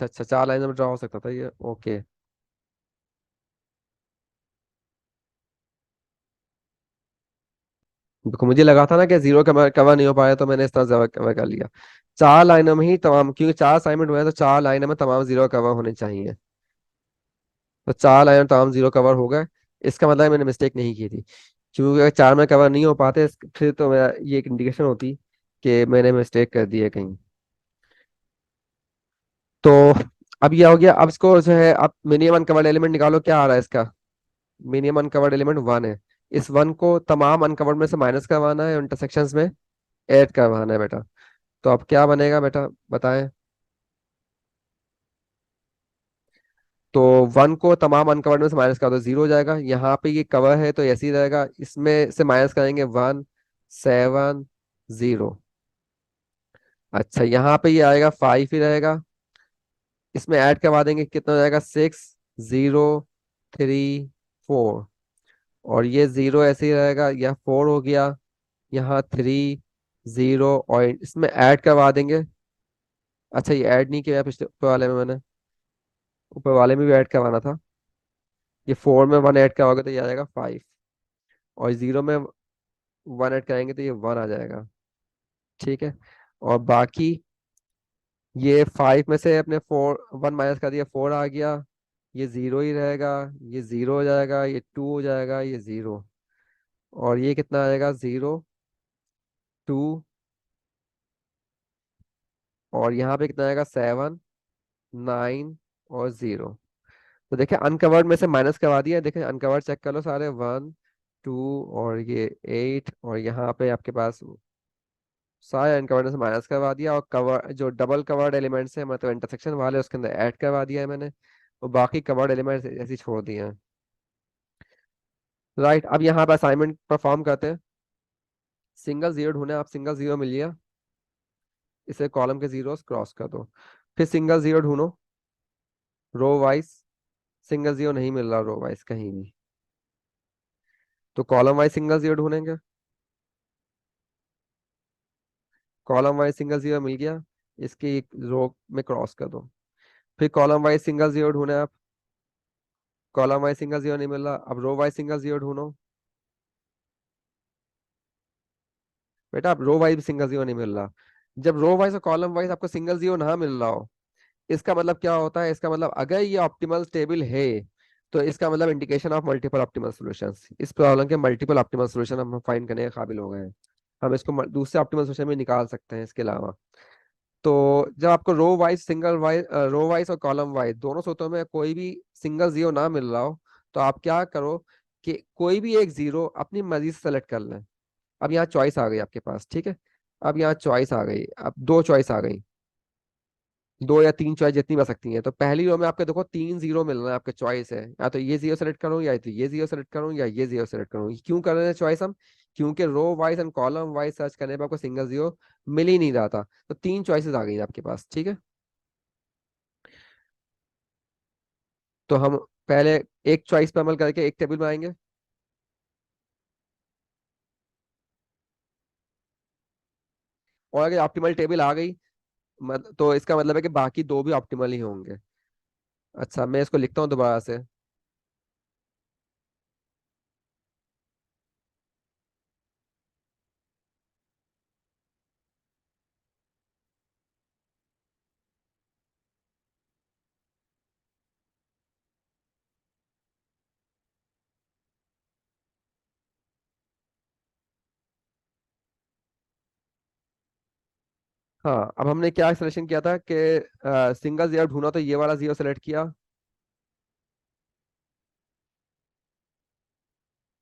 अच्छा अच्छा, 4 लाइन में ड्रा हो सकता था ये, ओके। देखो मुझे लगा था ना कि जीरो कवर कवर नहीं हो पाया, तो मैंने इस तरह कवर कर लिया। 4 लाइनों में ही तमाम, क्योंकि 4 असाइनमेंट हुए हैं तो 4 लाइनों में तमाम जीरो कवर होने चाहिए। तो 4 लाइन में तमाम जीरो कवर हो गए। इसका मतलब मैंने मिस्टेक नहीं की थी। क्योंकि अगर 4 में कवर नहीं हो पाते फिर तो मेरा ये एक इंडिकेशन होती कि मैंने मिस्टेक कर दी है कहीं। तो अब ये हो गया। अब इसको जो है, अब मिनिमम अनकवर्ड एलिमेंट निकालो, क्या आ रहा है इसका। मिनिमम अनकवर्ड एलिमेंट 1 है। इस 1 को तमाम अनकवर्ड में से माइनस करवाना है और इंटरसेक्शंस में ऐड करवाना है बेटा। तो अब क्या बनेगा बेटा, बताएं। तो 1 को तमाम अनकवर्ड में से माइनस कर दो, 0 हो जाएगा। यहाँ पे ये कवर है तो ऐसे ही रहेगा, इसमें से माइनस करेंगे 1 7 0। अच्छा, यहाँ पे ये आएगा 5 ही रहेगा। इसमें ऐड करवा देंगे, कितना हो जाएगा, 6 0 3 4। और ये 0 ऐसे ही रहेगा, यह 4 हो गया। यहाँ 3 0, और इसमें ऐड करवा देंगे। अच्छा, ये ऐड नहीं किया पिछले ऊपर वाले में मैंने, ऊपर वाले में भी ऐड करवाना था। ये 4 में 1 ऐड करवाओगे तो ये आ जाएगा 5। और 0 में 1 ऐड करेंगे तो ये 1 आ जाएगा। ठीक है। और बाकी ये 5 में से अपने 1 माइनस कर दिया, 4 आ गया। ये 0 ही रहेगा। ये 0 हो जाएगा, ये 2 हो जाएगा, ये 0। और ये कितना आएगा, 0 2। और यहाँ पे कितना आएगा, 7 9 और 0। तो देखिए अनकवर्ड में से माइनस करवा दिया, देखिए अनकवर्ड चेक कर लो सारे, 1 2 और ये 8। और यहाँ पे आपके पास सारे अनकवर्ड में से माइनस करवा दिया, और कवर जो डबल कवर्ड एलिमेंट्स है मतलब इंटरसेक्शन वाले, उसके अंदर ऐड करवा दिया है मैंने। और बाकी कवर्ड एलिमेंट्स ऐसे ही छोड़ दिए हैं। राइट, अब यहाँ पे असाइनमेंट परफॉर्म करते हैं। सिंगल जीरो ढूंढे आप, सिंगल जीरो मिल गया, इसे कॉलम के जीरोस क्रॉस कर दो। फिर सिंगल जीरो ढूंढो रो वाइज। सिंगल जीरो नहीं मिल रहा रो वाइज कहीं भी, तो कॉलम वाइज सिंगल जीरो ढूंढेंगे। कॉलम वाइज सिंगल जीरो मिल गया, इसकी एक रो में क्रॉस कर दो। फिर कॉलम वाइज सिंगल जीरो ढूंढे आप। कॉलम वाइज सिंगल जीरो नहीं मिल रहा, अब रो वाइज सिंगल जीरो ढूंढो। बेटा अब रो वाइज सिंगल जीरो नहीं मिल रहा। जब रो वाइज और कॉलम वाइज आपको सिंगल जीरो ना मिल रहा हो, इसका मतलब क्या होता है, इसका मतलब अगर ये ऑप्टिमल टेबल है, तो इसका मतलब indication of multiple optimal solutions. इस प्रॉब्लम के मल्टीपल ऑप्टिमल सॉल्यूशन हम फाइंड करने के काबिल हो गए हैं। हम इसको दूसरे ऑप्टिमल सॉल्यूशन में निकाल सकते हैं इसके अलावा। तो जब आपको row wise single wise row wise और कॉलम वाइज दोनों सूत्रों में कोई भी सिंगल जीरो ना मिल रहा हो, तो आप क्या करो कि कोई भी एक जीरो अपनी मर्जी से सेलेक्ट कर लें। अब यहाँ चॉइस आ गई आपके पास, ठीक है। अब यहाँ चॉइस आ गई, अब दो चॉइस आ गई, 2 या 3 चॉइस जितनी बच सकती हैं। तो पहली रो में आपके देखो 3 जीरो मिल रहा है, आपके चॉइस है, या तो ये जीरो सेलेक्ट करूँ, या तो ये जीरो सेलेक्ट करूँ, या ये जीरो सेलेक्ट करूँ। क्यों कर रहे हैं चॉइस हम, क्योंकि row wise and column wise search करने पर आपको सिंगल जीरो मिल ही नहीं रहा था। तो 3 चॉइसेस आ गई आपके पास, ठीक है। तो हम पहले एक चॉइस पर अमल करके एक टेबल बनाएंगे। और अगर ऑप्टिमल टेबल आ गई, तो इसका मतलब है कि बाकी दो भी ऑप्टिमल ही होंगे। अच्छा, मैं इसको लिखता हूँ दोबारा से। हाँ, अब हमने क्या सिलेक्शन किया था कि सिंगल जीरो ढूंढा, तो ये वाला जीरो सेलेक्ट किया,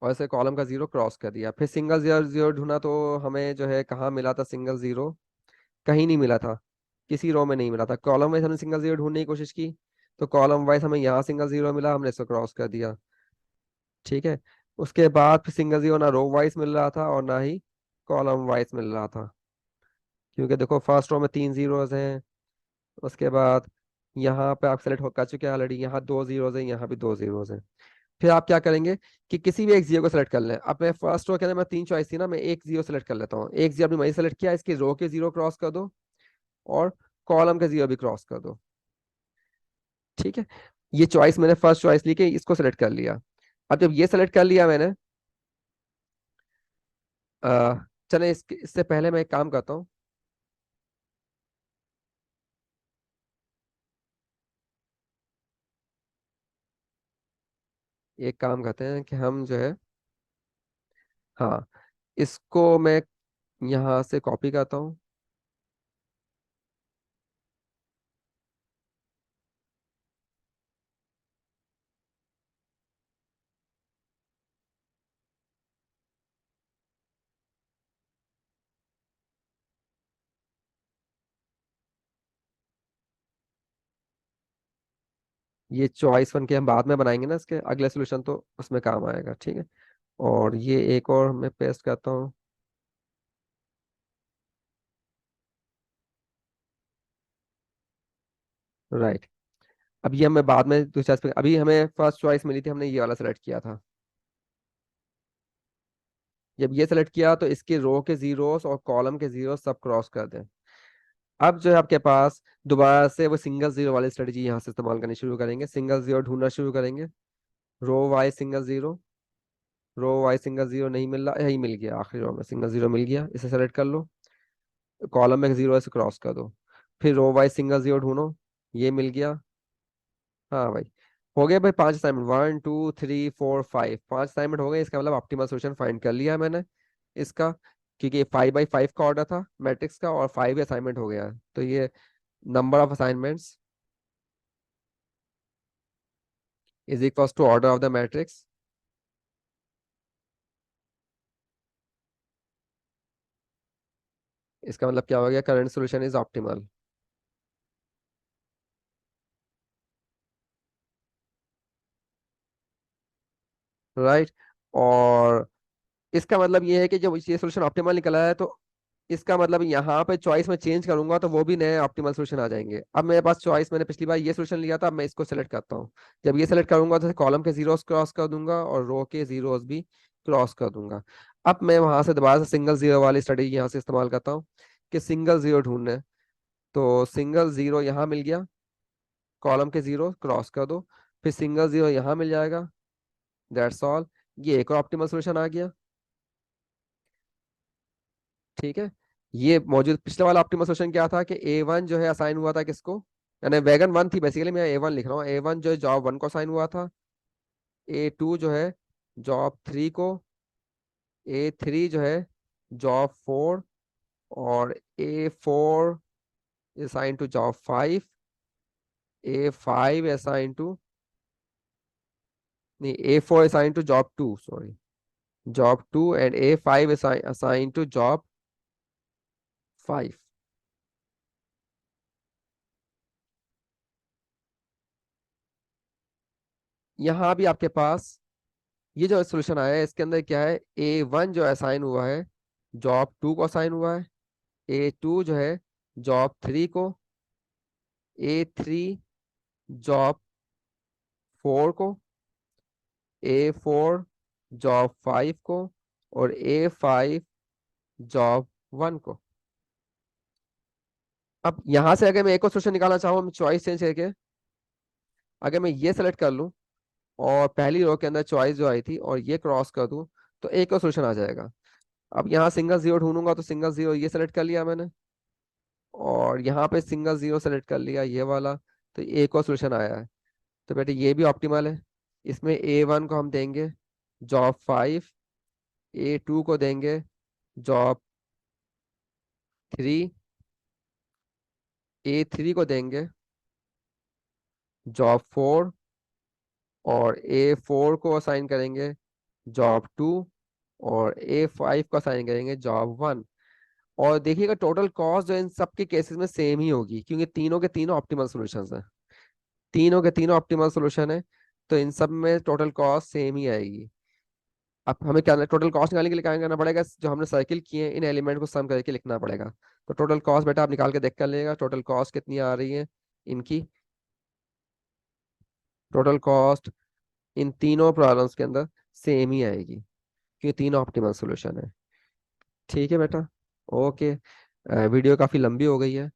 और ऐसे कॉलम का जीरो क्रॉस कर दिया। फिर सिंगल जीरो जीरो ढूंढा, तो हमें जो है कहाँ मिला था सिंगल जीरो, कहीं नहीं मिला था, किसी रो में नहीं मिला था। कॉलम वाइज हमने सिंगल जीरो ढूंढने की कोशिश की, तो कॉलम वाइज हमें यहाँ सिंगल जीरो मिला, हमने इसको क्रॉस कर दिया। ठीक है। उसके बाद फिर सिंगल जीरो ना रो वाइज मिल रहा था और ना ही कॉलम वाइज मिल रहा था, क्योंकि देखो फर्स्ट रो में 3 जीरोज हैं। उसके बाद यहाँ पे आप सेलेक्ट हो कर चुके हैं ऑलरेडी, यहाँ 2 जीरोज हैं, यहाँ भी 2 जीरोज हैं। फिर आप क्या करेंगे कि किसी भी एक जीरो को सेलेक्ट कर लें। अब मैं फर्स्ट रो के अंदर मैं 3 चॉइस थी ना, मैं एक जीरो सेलेक्ट कर लेता हूँ। एक जीरो अपनी मर्जी सेलेक्ट किया, इसकी रो के जीरो क्रॉस कर दो और कॉलम के जीरो भी क्रॉस कर दो। ठीक है, ये चॉइस मैंने फर्स्ट चॉइस ली कि इसको सेलेक्ट कर लिया। अब जब ये सेलेक्ट कर लिया मैंने, आ, चले इससे पहले मैं एक काम करता हूँ। एक काम करते हैं कि हम जो है, हाँ, इसको मैं यहाँ से कॉपी करता हूँ। ये चॉइस वन के हम बाद में बनाएंगे ना, इसके अगले सोल्यूशन तो उसमें काम आएगा, ठीक है। और ये एक और मैं पेस्ट करता हूँ। राइट। अब ये हमें बाद में दूसरा अभी हमें फर्स्ट चॉइस मिली थी, हमने ये वाला सेलेक्ट किया था। जब ये सेलेक्ट किया तो इसके रो के जीरोस और कॉलम के जीरो सब क्रॉस कर दें। अब जो है आपके पास दोबारा से वो सिंगल जीरो वाली स्ट्रेटजी यहाँ से इस्तेमाल करनी शुरू करेंगे, सिंगल जीरो ढूंढना शुरू करेंगे। Row wise single zero, row wise single zero नहीं मिल रहा, यही मिल गया, आखिरी रो में सिंगल जीरो मिल गया, इसे सेलेक्ट कर लो। कॉलम में जीरो से क्रॉस कर दो। फिर रो वाइज सिंगल जीरो ढूंढो, ये मिल गया। हाँ भाई, हो गया भाई, 5 असाइनमेंट, 1 2 3 4 5, 5 असाइनमेंट हो गए। इसका मतलब ऑप्टिमल सोल्यूशन फाइंड कर लिया है मैंने इसका, क्योंकि 5 बाई 5 का ऑर्डर था मैट्रिक्स का, और 5 असाइनमेंट हो गया है। तो ये number of assignments is equals to order of the matrix. इसका मतलब क्या हो गया, current solution is optimal. Right. और इसका मतलब ये है कि जब ये सोल्यूशन ऑप्टिमल निकला है, तो इसका मतलब यहाँ पे चॉइस में चेंज करूंगा तो वो भी नए ऑप्टिमल सोल्यूशन आ जाएंगे। अब मेरे पास चॉइस, मैंने पिछली बार ये सोल्यूशन लिया था, अब मैं इसको सेलेक्ट करता हूँ। जब ये सेलेक्ट करूंगा तो कॉलम के जीरोस क्रॉस कर दूंगा और रो के जीरोस भी क्रॉस कर दूंगा। अब मैं वहां से दोबारा से सिंगल जीरो वाली स्ट्रेटेजी यहाँ से इस्तेमाल करता हूँ कि सिंगल जीरो ढूंढना है। तो सिंगल जीरो यहाँ मिल गया, कॉलम के जीरो क्रॉस कर दो, फिर सिंगल जीरो यहाँ मिल जाएगा। That's all. ये एक और ऑप्टिमल सोल्यूशन आ गया। ठीक है। ये मौजूद पिछले वाला ऑप्टिमल सोल्यूशन क्या था कि A1 जो है असाइन हुआ था किसको, यानी वैगन वन थी बेसिकली, मैं A1 लिख रहा हूँ। A1 जो है जॉब वन को असाइन हुआ था। A2 जो है जॉब थ्री को। A3 जो है जॉब फोर। और A4 assign to job five. A5 assign to, नहीं, A4 assign to job two, sorry, job two, and A5 assign to job five. यहाँ भी आपके पास ये जो सोल्यूशन आया है, इसके अंदर क्या है, A1 जो असाइन हुआ है जॉब टू को असाइन हुआ है। A2 जो है जॉब थ्री को। A3 जॉब फोर को। A4 जॉब फाइव को। और A5 जॉब वन को। अब यहां से अगर मैं एक और सोल्यूशन निकालना चाहूँ, मैं चॉइस चेंज करके अगर मैं ये सेलेक्ट कर लूँ और पहली रो के अंदर चॉइस जो आई थी और ये क्रॉस कर दूं, तो एक और सोल्यूशन आ जाएगा। अब यहाँ सिंगल जीरो ढूंढूंगा तो सिंगल जीरो ये सेलेक्ट कर लिया मैंने, और यहाँ पे सिंगल जीरो सेलेक्ट कर लिया ये वाला, तो एक और सोल्यूशन आया है। तो बेटे ये भी ऑप्टिमल है। इसमें A1 को हम देंगे जॉब फाइव। A2 को देंगे जॉब थ्री। A3 को देंगे जॉब फोर। और A4 को असाइन करेंगे जॉब टू। और A5 को असाइन करेंगे जॉब वन। और देखिएगा टोटल कॉस्ट जो इन सब के केसेस में सेम ही होगी, क्योंकि तीनों के तीनों ऑप्टिमल सॉल्यूशंस हैं। तीनों के तीनों ऑप्टिमल सॉल्यूशन है, तो इन सब में टोटल कॉस्ट सेम ही आएगी। अब हमें क्या टोटल कॉस्ट निकालने के लिए क्या करना पड़ेगा, जो हमने सर्किल किए हैं इन एलिमेंट को सम करके लिखना पड़ेगा। तो टोटल कॉस्ट बेटा आप निकाल के देख कर लेगा, टोटल कॉस्ट कितनी आ रही है इनकी। टोटल कॉस्ट इन तीनों प्रॉब्लम्स के अंदर सेम ही आएगी, क्योंकि तीनों ऑप्टिमल सॉल्यूशन है। ठीक है बेटा। ओके। वीडियो काफ़ी लंबी हो गई है।